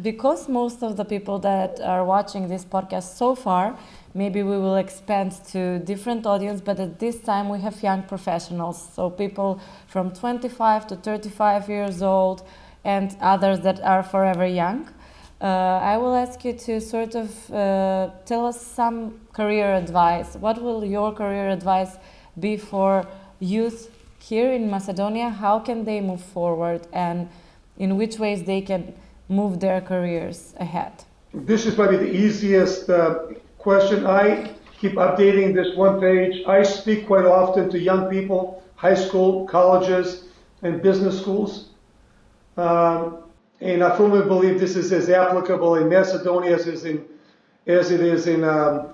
because most of the people that are watching this podcast so far, maybe we will expand to different audience, but at this time we have young professionals, so people from 25 to 35 years old and others that are forever young. I will ask you to sort of tell us some career advice. What will your career advice be for youth here in Macedonia? How can they move forward, and in which ways they can move their careers ahead? This is probably the easiest question. I keep updating this one page. I speak quite often to young people, high school, colleges, and business schools. And I firmly believe this is as applicable in Macedonia as it is in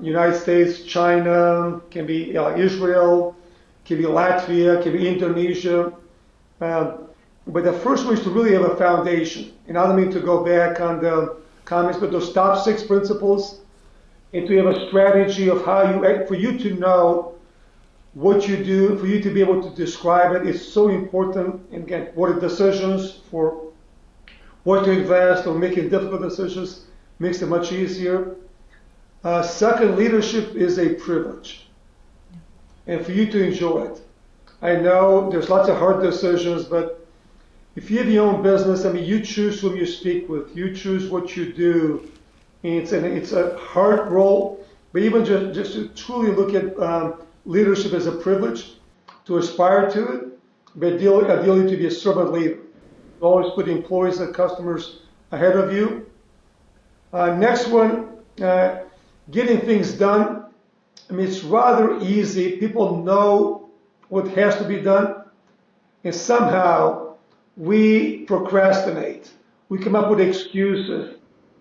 United States, China, can be Israel, can be Latvia, can be Indonesia. But the first one is to really have a foundation. And I don't mean to go back on the comments, but those top 6 principles, and to have a strategy of how for you to know what you do, for you to be able to describe it is so important. And again, what are decisions for what to invest or making difficult decisions makes it much easier. Second, leadership is a privilege, and for you to enjoy it. I know there's lots of hard decisions, but if you have your own business, I mean, you choose whom you speak with, you choose what you do. And it's a hard role, but even just to truly look at leadership as a privilege, to aspire to it, but ideally to be a servant leader. Always put employees and customers ahead of you. Next one, getting things done. I mean, it's rather easy. People know what has to be done, and somehow we procrastinate. We come up with excuses.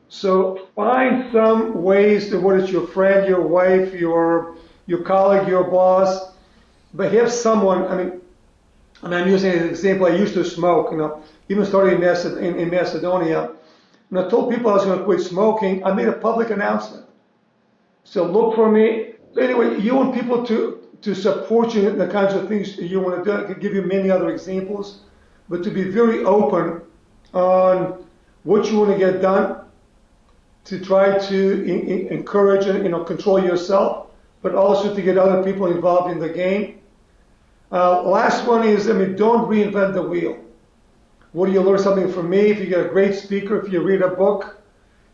So find some ways to, whether it's your friend, your wife, your colleague, your boss, but have someone. I mean, I'm using an example. I used to smoke, even started in Macedonia. When I told people I was going to quit smoking, I made a public announcement. So look for me. Anyway, you want people to support you in the kinds of things you want to do. I could give you many other examples, but to be very open on what you want to get done, to try to encourage and control yourself, but also to get other people involved in the game. Last one is, don't reinvent the wheel. What do you learn something from me? If you get a great speaker, if you read a book,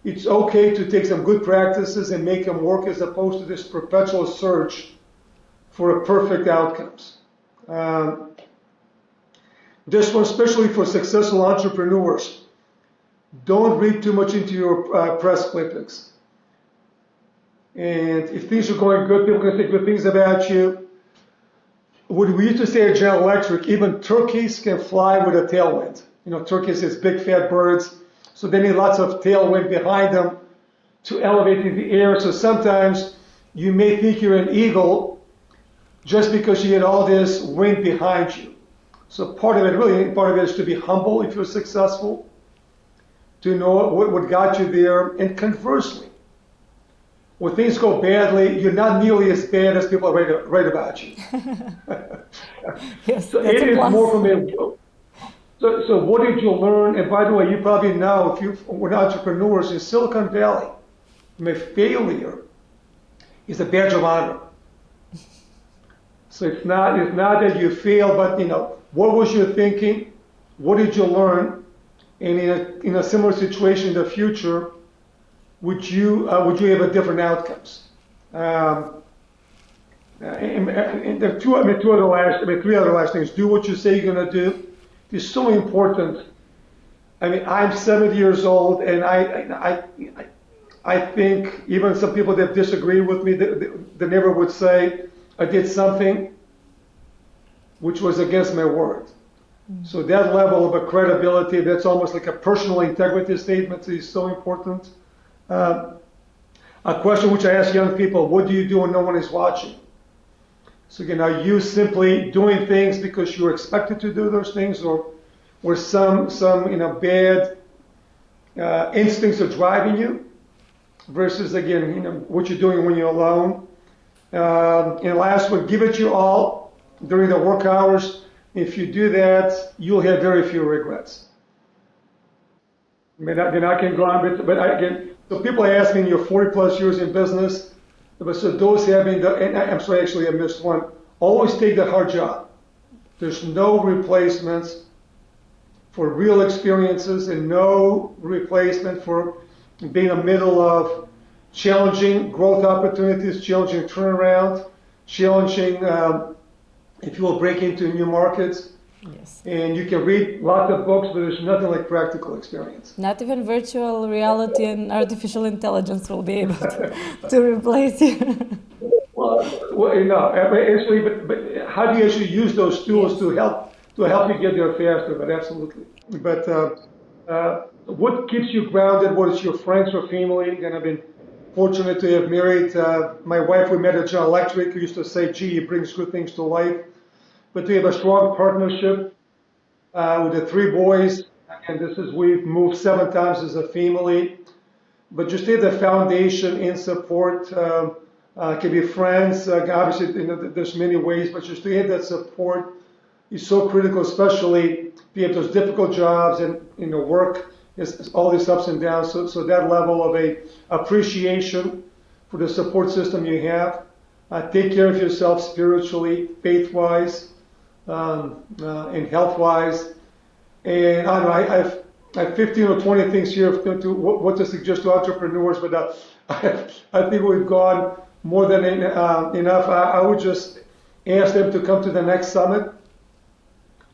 it's okay to take some good practices and make them work, as opposed to this perpetual search for perfect outcomes. This one, especially for successful entrepreneurs, don't read too much into your press clippings. And if things are going good, people are going to say good things about you. What we used to say at General Electric, even turkeys can fly with a tailwind. Turkeys is big fat birds, so they need lots of tailwind behind them to elevate in the air. So sometimes you may think you're an eagle just because you get all this wind behind you. So part of it is to be humble if you're successful, to know what got you there, and conversely, when things go badly, you're not nearly as bad as people write about you. Yes, so it is more from a. So what did you learn? And by the way, you probably know, if you were entrepreneurs in Silicon Valley, failure is a badge of honor. So it's not that you fail, but what was your thinking? What did you learn? And in a similar situation in the future, would you have a different outcomes? And there are three other last things. Do what you say you're going to do. It's so important. I'm 70 years old, and I think even some people that disagree with me, they never would say I did something which was against my word. So that level of a credibility, that's almost like a personal integrity statement, is so important. A question which I ask young people: what do you do when no one is watching? So again, are you simply doing things because you're expected to do those things, or some bad instincts are driving you, versus again, what you're doing when you're alone? And last one, give it your all during the work hours. If you do that, you'll have very few regrets. I mean, then I can go on, but I can. So people ask me, you're 40 plus years in business, but so those having the, and I'm sorry, actually I missed one. Always take the hard job. There's no replacements for real experiences and no replacement for being in the middle of challenging growth opportunities, challenging turnaround, challenging, if you will, break into new markets. Yes. And you can read lots of books, but there's nothing like practical experience. Not even virtual reality and artificial intelligence will be able to replace you. Well, you know, actually, but how do you actually use those tools to help you get there faster? But absolutely. But what keeps you grounded? What is your friends or family? And I've been fortunate to have married my wife. We met at General Electric. We used to say, "Gee, it brings good things to life." But we have a strong partnership with the 3 boys. And we've moved 7 times as a family. But just have the foundation and support. Can be friends. Obviously, you know, there's many ways, but just to have that support is so critical, especially if you have those difficult jobs and, you know, work is all these ups and downs. So that level of a appreciation for the support system you have. Take care of yourself spiritually, faith-wise, and health-wise. And I don't know, I have 15 or 20 things here to what to suggest to entrepreneurs, but I think we've gone more than enough. I would just ask them to come to the next summit.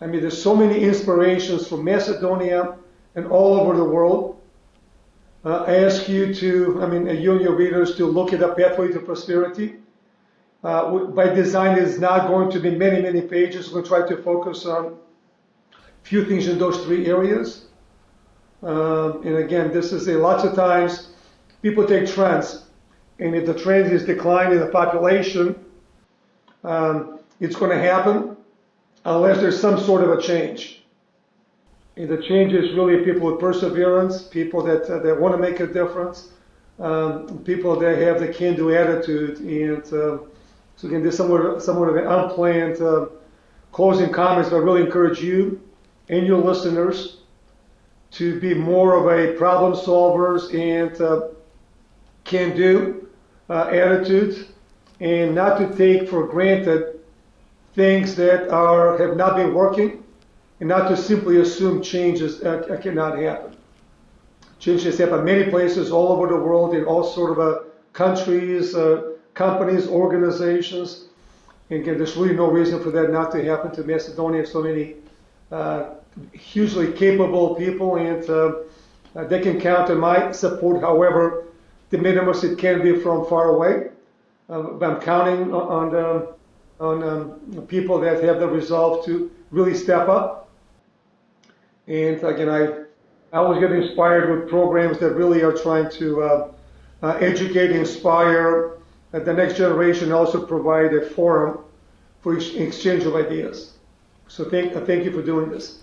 I mean, there's so many inspirations from Macedonia and all over the world. I ask you to, you and your readers to look at the Pathway to Prosperity. By design, it's not going to be many, many pages. We're going to try to focus on a few things in those 3 areas. And again, this is lots of times people take trends. And if the trend is decline in the population, it's going to happen unless there's some sort of a change. And the change is really people with perseverance, people that want to make a difference, people that have the can-do attitude. And so again, there's somewhat of an unplanned closing comments, but I really encourage you and your listeners to be more of a problem solvers and can-do attitude, and not to take for granted things that have not been working, and not to simply assume changes cannot happen. Changes happen many places all over the world, in all sort of countries, companies, organizations. And again, there's really no reason for that not to happen to Macedonia. So many hugely capable people, and they can count on my support, however de minimis it can be from far away. I'm counting on people that have the resolve to really step up. And again, I always get inspired with programs that really are trying to educate, inspire the next generation, also provide a forum for exchange of ideas. So thank you for doing this.